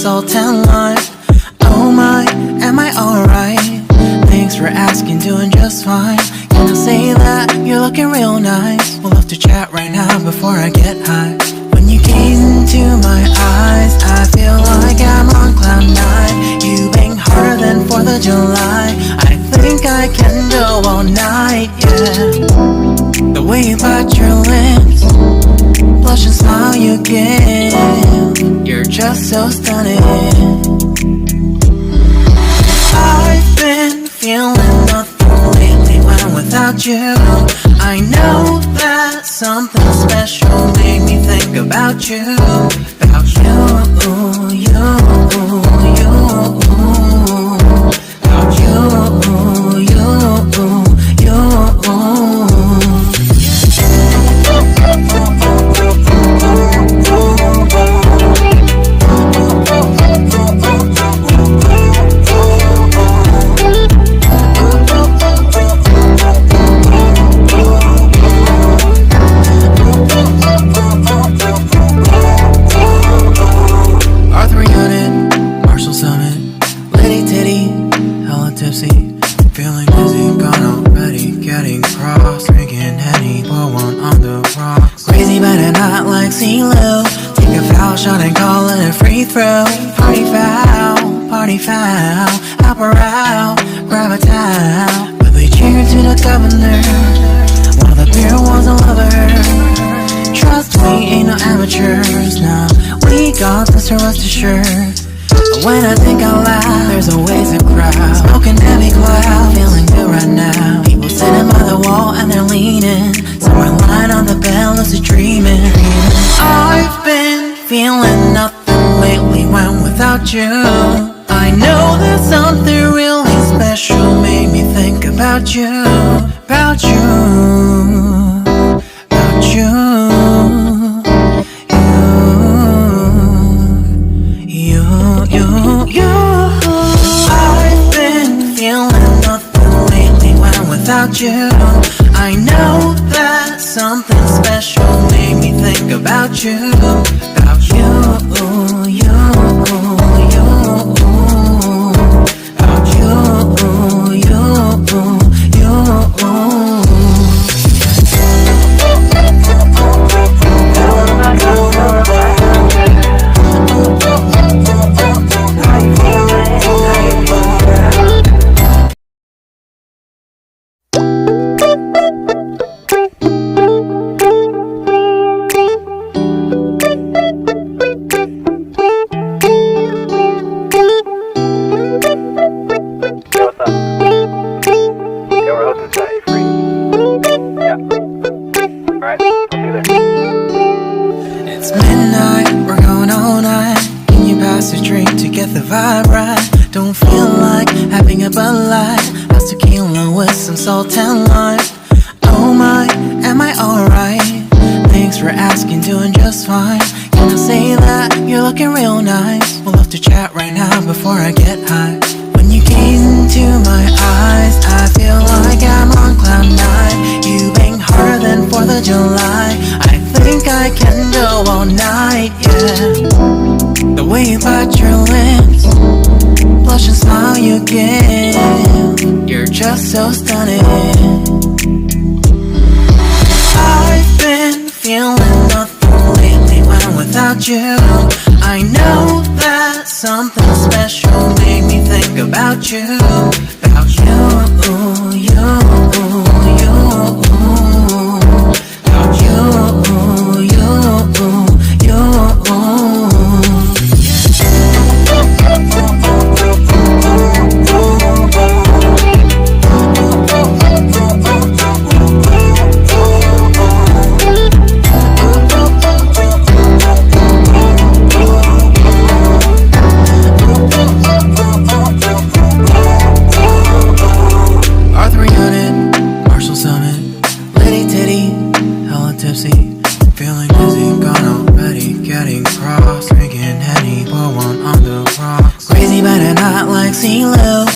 salt and lime. Oh my, am I alright? Thanks for asking, doing just fine. Can I say that you're looking real nice? We'll have to chat right now before I get high. When you gaze into my eyes, I feel like I'm on cloud nine. You bang harder than 4th of July. I think I can go all night, yeah. The way you bite your lips, blush and smile you give, you're just so stunning. I've been feeling nothing lately when I'm without you. I know that something special made me think about you. About you, you, you. About you, you, you. Feeling dizzy, gone already, getting cross, drinking Henny, pour one on the rocks. Crazy but not like CeeLo. Take a foul shot and call it a free throw. Party foul, apparal, grab a towel. But we cheered to the governor while the beer was a lover. Trust me, ain't no amateurs, now we got this, so rest assured. When I think out loud, there's always a crowd. Smoking heavy cloud, feeling good right now. People sitting by the wall and they're leaning. Somewhere lying on the bed, lucid dreaming. I've been feeling nothing lately when without you. I know that something really special made me think about you. About you, about you. I've been feeling nothing lately when I'm without you. I know that something special made me think about you. About you, you, you. About you, you, you. It's midnight, we're going all night. Can you pass a drink to get the vibe right? Don't feel like having a Bud Light. How's tequila with some salt and lime? Oh my, am I alright? Thanks for asking, doing just fine. Can I say that you're looking real nice? We'll have to chat right now before I get high. When you gaze into my eyes, I feel like I'm on cloud nine. You bang harder than 4th of July. I think I can go all night, yeah. The way you bite your lips, blush and smile you give, you're just so stunning. I've been feeling nothing lately when I'm without you. I know that something special made me think about you. About you, you, you. About you, you, you. Feeling dizzy, gone already, getting cross, drinking Henny, pour one on the rocks. Crazy but not like CeeLo.